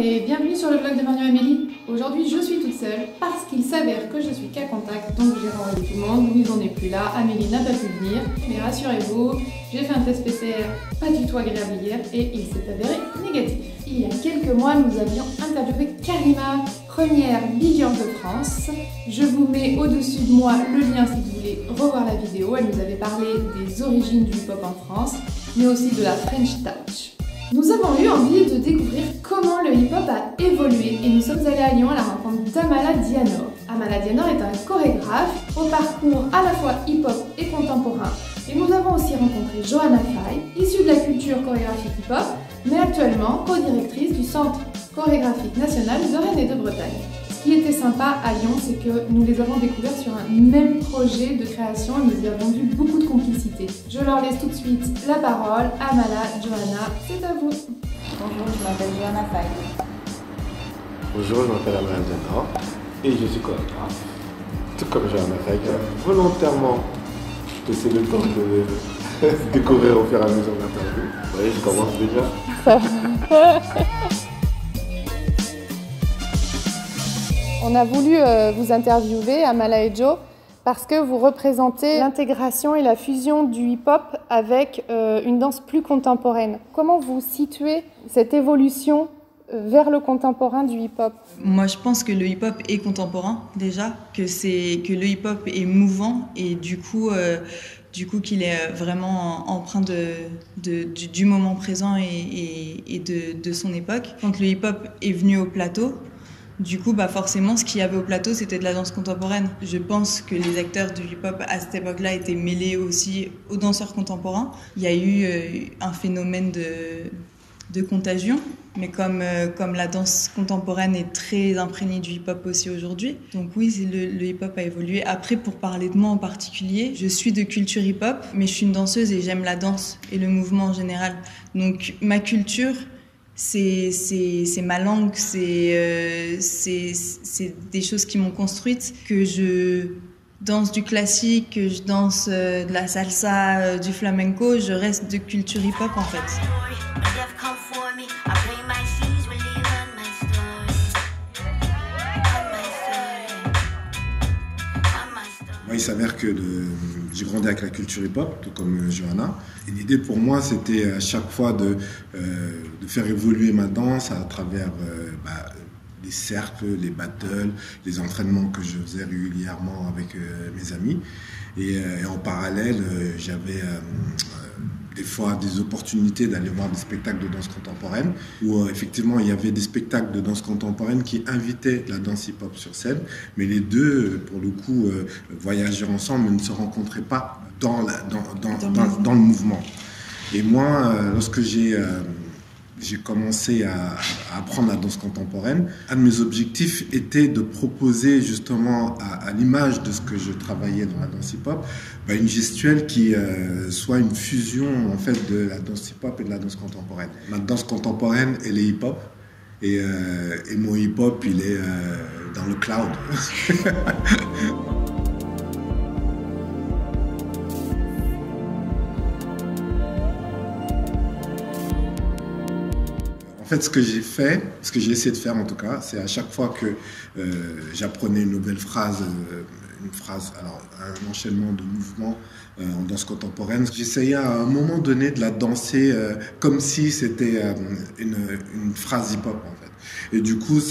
et bienvenue sur le blog de Marion-Amélie. Aujourd'hui je suis toute seule parce qu'il s'avère que je suis cas contact, donc j'ai renvoyé tout le monde, Louise n'en est plus là, Amélie n'a pas pu venir. Mais rassurez-vous, j'ai fait un test PCR pas du tout agréable hier et il s'est avéré négatif. Il y a quelques mois nous avions interviewé Karima, première big girl de France. Je vous mets au-dessus de moi le lien si vous voulez revoir la vidéo. Elle nous avait parlé des origines du hip-hop en France, mais aussi de la French Touch. Nous avons eu envie de découvrir comment le hip-hop a évolué et nous sommes allés à Lyon à la rencontre d'Amala Dianor. Amala Dianor est un chorégraphe au parcours à la fois hip-hop et contemporain. Et nous avons aussi rencontré Johanna Faye, issue de la culture chorégraphique hip-hop, mais actuellement co-directrice du Centre chorégraphique national de Rennes et de Bretagne. Ce qui était sympa à Lyon, c'est que nous les avons découverts sur un même projet de création et nous y avons vu beaucoup de complicité. Je leur laisse tout de suite la parole. Amala, Johanna, c'est à vous. Bonjour, je m'appelle Johanna Faye. Bonjour, je m'appelle Amala Dianor et je suis chorégraphe. Tout comme Johanna Faye, volontairement, je te laisse le temps de découvrir au fur et à mesure de l'interview. Oui, je commence déjà. On a voulu vous interviewer, Amala et Joe, parce que vous représentez l'intégration et la fusion du hip-hop avec une danse plus contemporaine. Comment vous situez cette évolution vers le contemporain du hip-hop? Moi, je pense que le hip-hop est contemporain déjà, que le hip-hop est mouvant et du coup qu'il est vraiment empreint du moment présent et de son époque. Quand le hip-hop est venu au plateau, du coup, forcément, ce qu'il y avait au plateau, c'était de la danse contemporaine. Je pense que les acteurs du hip-hop à cette époque-là étaient mêlés aussi aux danseurs contemporains. Il y a eu un phénomène de contagion, mais comme la danse contemporaine est très imprégnée du hip-hop aussi aujourd'hui. Donc oui, le hip-hop a évolué. Après, pour parler de moi en particulier, je suis de culture hip-hop, mais je suis une danseuse et j'aime la danse et le mouvement en général. Donc ma culture, c'est ma langue, c'est des choses qui m'ont construite, que je danse du classique, que je danse de la salsa, du flamenco, je reste de culture hip-hop en fait. Moi, il s'avère que j'ai grandi avec la culture hip-hop, tout comme Johanna. Et l'idée pour moi, c'était à chaque fois de faire évoluer ma danse à travers les cercles, les battles, les entraînements que je faisais régulièrement avec mes amis. Et en parallèle, j'avais des fois des opportunités d'aller voir des spectacles de danse contemporaine où effectivement il y avait des spectacles de danse contemporaine qui invitaient la danse hip-hop sur scène, mais les deux, pour le coup, voyageaient ensemble mais ne se rencontraient pas dans le mouvement. Et moi, lorsque j'ai commencé à apprendre la danse contemporaine, un de mes objectifs était de proposer justement à l'image de ce que je travaillais dans la danse hip-hop, une gestuelle qui soit une fusion en fait de la danse hip-hop et de la danse contemporaine. Ma danse contemporaine, elle est hip-hop et mon hip-hop, il est dans le cloud. En fait, ce que j'ai essayé de faire en tout cas, c'est à chaque fois que j'apprenais une nouvelle phrase, alors un enchaînement de mouvements en danse contemporaine, j'essayais à un moment donné de la danser comme si c'était une phrase hip-hop en fait. Et du coup,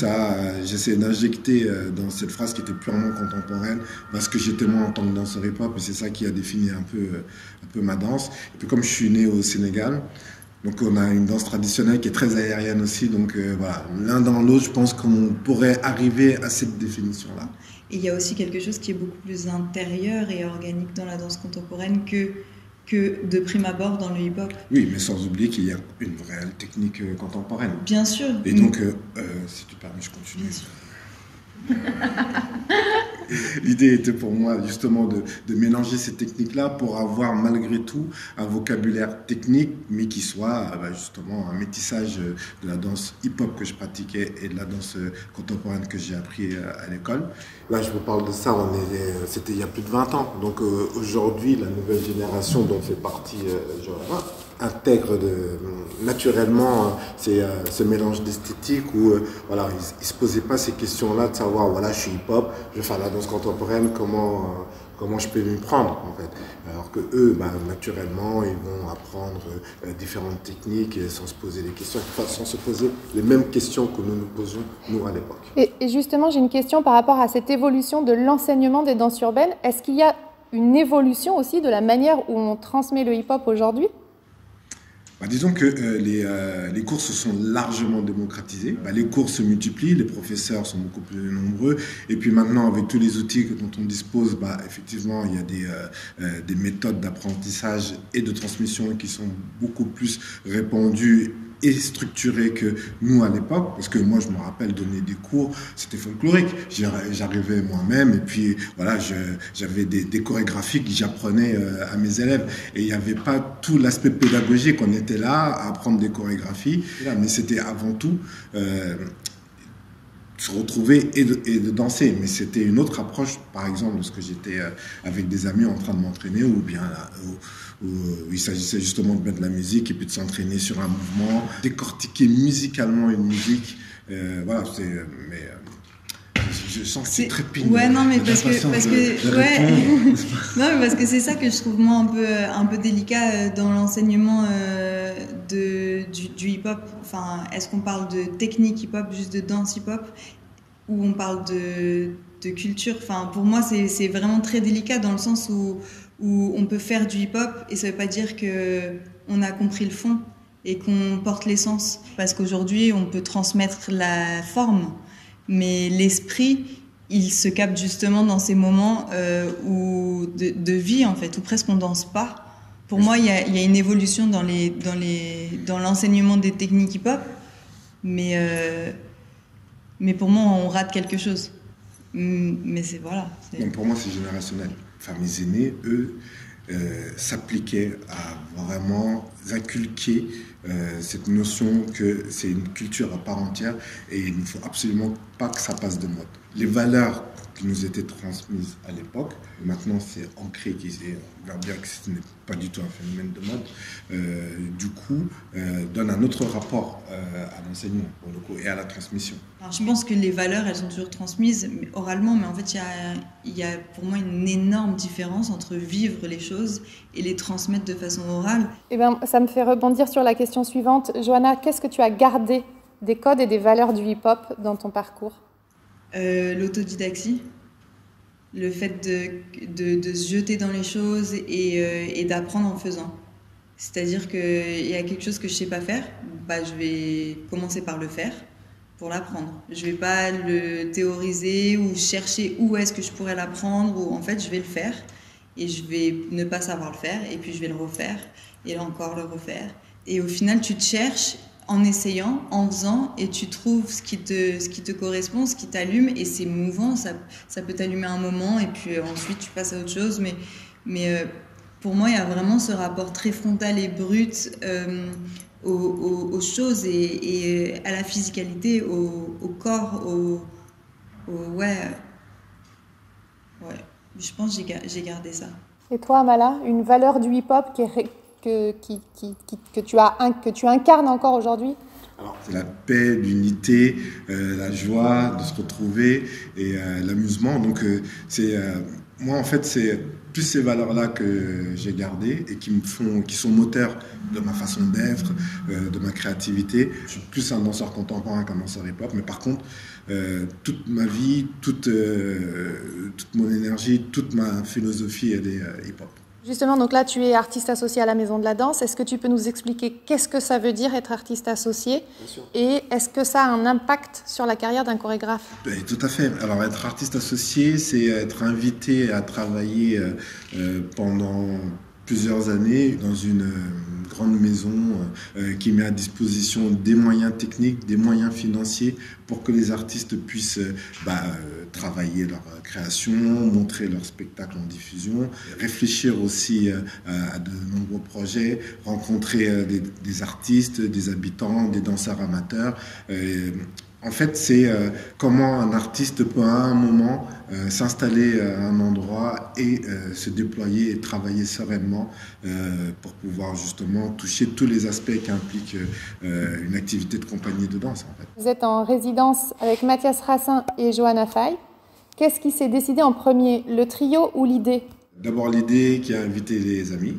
j'essayais d'injecter dans cette phrase qui était purement contemporaine parce que j'étais moi en tant que danseur hip-hop et c'est ça qui a défini un peu ma danse. Et puis comme je suis né au Sénégal, donc on a une danse traditionnelle qui est très aérienne aussi, donc voilà, l'un dans l'autre, je pense qu'on pourrait arriver à cette définition-là. Et il y a aussi quelque chose qui est beaucoup plus intérieur et organique dans la danse contemporaine que de prime abord dans le hip-hop. Oui, mais sans oublier qu'il y a une réelle technique contemporaine. Bien sûr. Et donc, si tu permets, je continue. Bien sûr. L'idée était pour moi justement de mélanger ces techniques-là pour avoir malgré tout un vocabulaire technique, mais qui soit justement un métissage de la danse hip-hop que je pratiquais et de la danse contemporaine que j'ai appris à l'école. Là, je vous parle de ça, c'était il y a plus de 20 ans. Donc aujourd'hui, la nouvelle génération dont fait partie Johanna, intègre naturellement ce mélange d'esthétique où voilà, ils se posaient pas ces questions-là de savoir voilà, je suis hip-hop, je vais faire la danse contemporaine, comment je peux m'y prendre en fait. Alors que eux, naturellement, ils vont apprendre différentes techniques et sans se poser des questions, sans se poser les mêmes questions que nous nous posions nous à l'époque. Et justement, j'ai une question par rapport à cette évolution de l'enseignement des danses urbaines. Est-ce qu'il y a une évolution aussi de la manière où on transmet le hip-hop aujourd'hui ? Disons que les cours se sont largement démocratisés. Les cours se multiplient, les professeurs sont beaucoup plus nombreux. Et puis maintenant, avec tous les outils dont on dispose, effectivement, il y a des méthodes d'apprentissage et de transmission qui sont beaucoup plus répandues et structuré que nous à l'époque, parce que moi je me rappelle donner des cours, c'était folklorique. J'arrivais moi-même et puis voilà, j'avais des chorégraphies que j'apprenais à mes élèves et il n'y avait pas tout l'aspect pédagogique. On était là à apprendre des chorégraphies, mais c'était avant tout se retrouver et de danser. Mais c'était une autre approche, par exemple, lorsque j'étais avec des amis en train de m'entraîner ou bien où il s'agissait justement de mettre de la musique et puis de s'entraîner sur un mouvement, décortiquer musicalement une musique. Voilà, je sens que c'est très pigneux. Ouais, non, mais parce que c'est ça que je trouve moi un peu délicat dans l'enseignement du hip-hop. Enfin, est-ce qu'on parle de technique hip-hop, juste de danse hip-hop, ou on parle de culture? Enfin, pour moi, c'est vraiment très délicat dans le sens où on peut faire du hip-hop et ça veut pas dire qu'on a compris le fond et qu'on porte l'essence. Parce qu'aujourd'hui, on peut transmettre la forme, mais l'esprit, il se capte justement dans ces moments de vie, en fait, où presque on danse pas. Pour moi, il y a une évolution dans l'enseignement des techniques hip-hop, mais pour moi, on rate quelque chose. Mais voilà. Donc pour moi, c'est générationnel. Enfin, mes aînés, eux, s'appliquaient à vraiment inculquer cette notion que c'est une culture à part entière et il ne faut absolument pas que ça passe de mode. Les valeurs qui nous étaient transmises à l'époque, maintenant c'est ancré, on voit bien que ce n'est pas du tout un phénomène de mode, du coup donne un autre rapport à l'enseignement pour le coup, et à la transmission. Alors, je pense que les valeurs, elles sont toujours transmises oralement, mais en fait il y a pour moi une énorme différence entre vivre les choses et les transmettre de façon orale. Eh bien, ça me fait rebondir sur la question suivante. Johanna, qu'est-ce que tu as gardé des codes et des valeurs du hip-hop dans ton parcours ? L'autodidaxie, le fait de se jeter dans les choses et d'apprendre en faisant. C'est-à-dire qu'il y a quelque chose que je ne sais pas faire, je vais commencer par le faire pour l'apprendre. Je ne vais pas le théoriser ou chercher où est-ce que je pourrais l'apprendre, ou en fait je vais le faire et je vais ne pas savoir le faire et puis je vais le refaire et là encore le refaire. Et au final tu te cherches en essayant, en faisant, et tu trouves ce qui te correspond, ce qui t'allume, et c'est mouvant, ça peut t'allumer un moment, et puis ensuite tu passes à autre chose, mais pour moi, il y a vraiment ce rapport très frontal et brut aux choses et à la physicalité, au corps, ouais, je pense que j'ai gardé ça. Et toi, Amala, une valeur du hip-hop que tu incarnes encore aujourd'hui? Alors, c'est la paix, l'unité, la joie de se retrouver et l'amusement. Donc, moi, en fait, c'est plus ces valeurs-là que j'ai gardées et qui sont moteurs de ma façon d'être, de ma créativité. Je suis plus un danseur contemporain qu'un danseur hip-hop, mais par contre, toute ma vie, toute mon énergie, toute ma philosophie, elle est hip-hop. Justement, donc là, tu es artiste associé à la Maison de la Danse. Est-ce que tu peux nous expliquer qu'est-ce que ça veut dire être artiste associé? Bien sûr. Et est-ce que ça a un impact sur la carrière d'un chorégraphe? Tout à fait. Alors, être artiste associé, c'est être invité à travailler pendant plusieurs années dans une grande maison qui met à disposition des moyens techniques, des moyens financiers pour que les artistes puissent travailler leur création, montrer leur spectacle en diffusion, réfléchir aussi à de nombreux projets, rencontrer des artistes, des habitants, des danseurs amateurs, En fait, c'est comment un artiste peut à un moment s'installer à un endroit et se déployer et travailler sereinement pour pouvoir justement toucher tous les aspects qu'implique une activité de compagnie de danse. En fait. Vous êtes en résidence avec Mathias Racin et Johanna Faye. Qu'est-ce qui s'est décidé en premier, le trio ou l'idée? D'abord l'idée qui a invité les amis.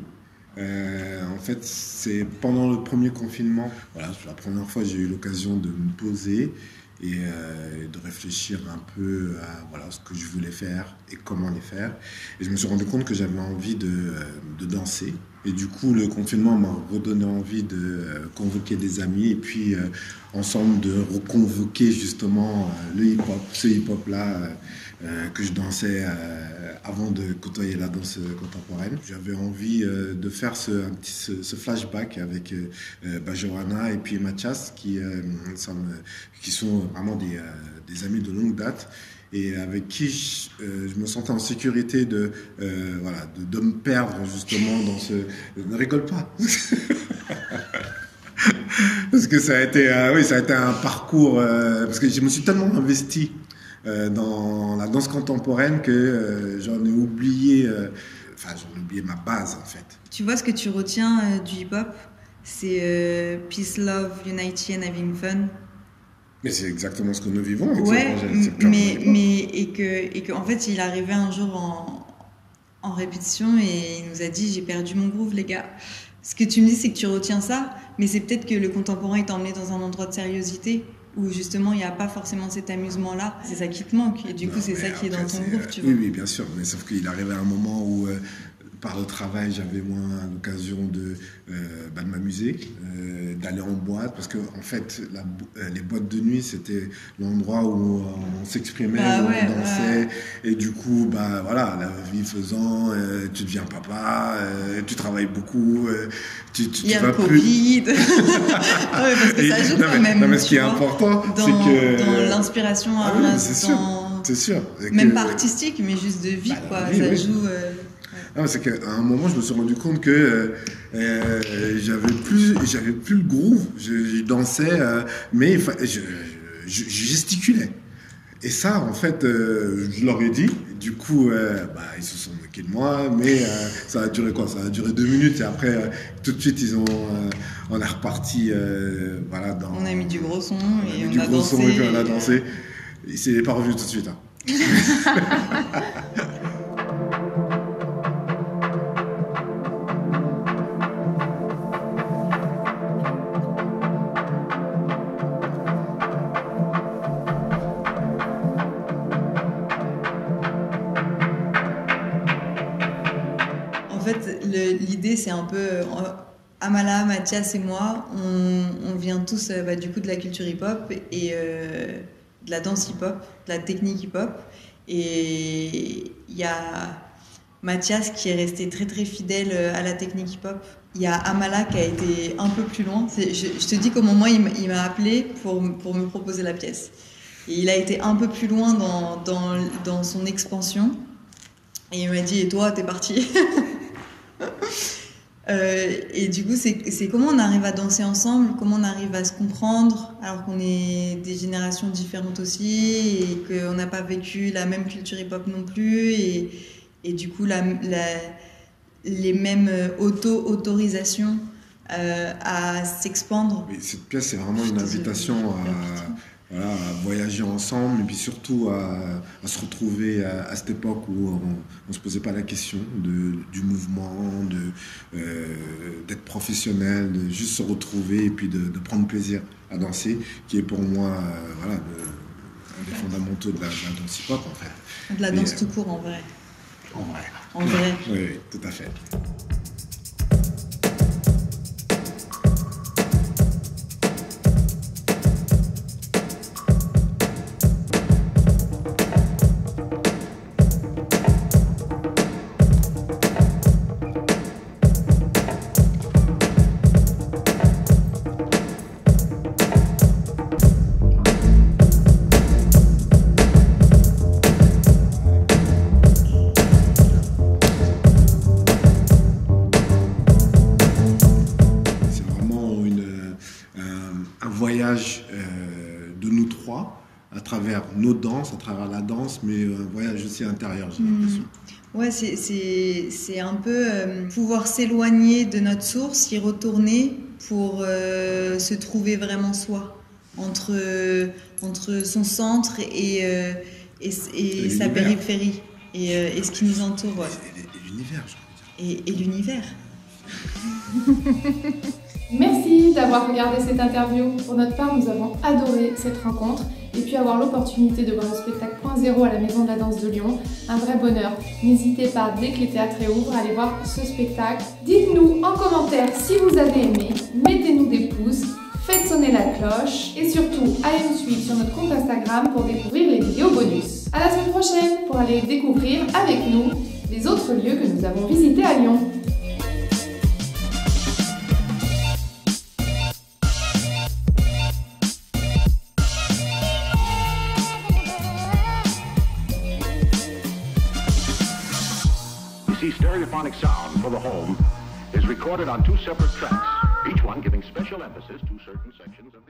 En fait, c'est pendant le premier confinement, voilà, c'est la première fois que j'ai eu l'occasion de me poser et de réfléchir un peu à voilà, ce que je voulais faire et comment les faire. Et je me suis rendu compte que j'avais envie de danser. Et du coup, le confinement m'a redonné envie de convoquer des amis et puis ensemble de reconvoquer justement le hip-hop, ce hip-hop-là que je dansais avant de côtoyer la danse contemporaine. J'avais envie de faire ce flashback avec Johanna et puis Mathias qui sont vraiment des amis de longue date et avec qui je me sentais en sécurité de me perdre justement dans ce... Ne rigole pas. Parce que ça a été un parcours... parce que je me suis tellement investi dans la danse contemporaine que j'en ai oublié... j'en ai oublié ma base en fait. Tu vois, ce que tu retiens du hip-hop, c'est Peace, Love, Unity and Having Fun. Mais c'est exactement ce que nous vivons avec ouais, ce projet. Et que en fait, il arrivait un jour en répétition et il nous a dit « J'ai perdu mon groove, les gars ». Ce que tu me dis, c'est que tu retiens ça, mais c'est peut-être que le contemporain est emmené dans un endroit de sériosité où justement il n'y a pas forcément cet amusement-là. C'est ça qui te manque et du coup, c'est ça qui est dans ton groove, tu vois. Oui, bien sûr, mais sauf qu'il arrivait à un moment où... par le travail, j'avais moins l'occasion de m'amuser, d'aller en boîte, parce que en fait, les boîtes de nuit, c'était l'endroit où on s'exprimait, où on dansait, et du coup, la vie faisant, tu deviens papa, tu travailles beaucoup, tu il y a vas le Covid, parce que ça joue quand même. Non, mais ce qui est important, c'est que dans l'inspiration, c'est sûr, même pas artistique, mais juste de vie, quoi. Ça joue. C'est qu'à un moment, je me suis rendu compte que j'avais plus le groove. Je dansais, mais je gesticulais. Et ça, en fait, je leur ai dit. Du coup, ils se sont moqués de moi, mais ça a duré quoi? Ça a duré 2 minutes et après, tout de suite, on est reparti. On a mis du gros son et on a dansé. Et puis on a dansé. Et c'est pas revenu tout de suite. Hein. L'idée, c'est un peu Amala, Mathias et moi, on vient tous du coup de la culture hip-hop et de la danse hip-hop, de la technique hip-hop. Et il y a Mathias qui est resté très très fidèle à la technique hip-hop. Il y a Amala qui a été un peu plus loin. Je te dis comment moi il m'a appelé pour me proposer la pièce. Et il a été un peu plus loin dans son expansion. Et il m'a dit, et toi, t'es parti? Et du coup, c'est comment on arrive à danser ensemble, comment on arrive à se comprendre, alors qu'on est des générations différentes aussi, et qu'on n'a pas vécu la même culture hip-hop non plus, et du coup, les mêmes autorisations à s'expandre. Oui, cette pièce, c'est vraiment une invitation à voyager ensemble et puis surtout à se retrouver à cette époque où on ne se posait pas la question du mouvement, d'être professionnel, de juste se retrouver et puis de prendre plaisir à danser, qui est pour moi un des fondamentaux de la danse hip-hop en fait. De la danse tout court en vrai. En vrai. Oui, tout à fait. de nous trois, à travers nos danses, à travers la danse, mais un voyage aussi intérieur, j'ai l'impression. Ouais, c'est un peu pouvoir s'éloigner de notre source, y retourner pour se trouver vraiment soi, entre son centre et sa périphérie, et ce qui nous entoure. Ouais. Et l'univers, j'ai envie de dire. Et l'univers. Merci d'avoir regardé cette interview. Pour notre part, nous avons adoré cette rencontre et puis avoir l'opportunité de voir le spectacle Point Zéro à la Maison de la Danse de Lyon. Un vrai bonheur. N'hésitez pas, dès que les théâtres réouvrent, à aller voir ce spectacle. Dites-nous en commentaire si vous avez aimé, mettez-nous des pouces, faites sonner la cloche et surtout, allez nous suivre sur notre compte Instagram pour découvrir les vidéos bonus. À la semaine prochaine pour aller découvrir avec nous les autres lieux que nous avons visités à Lyon. Stereophonic sound for the home is recorded on 2 separate tracks, each one giving special emphasis to certain sections of the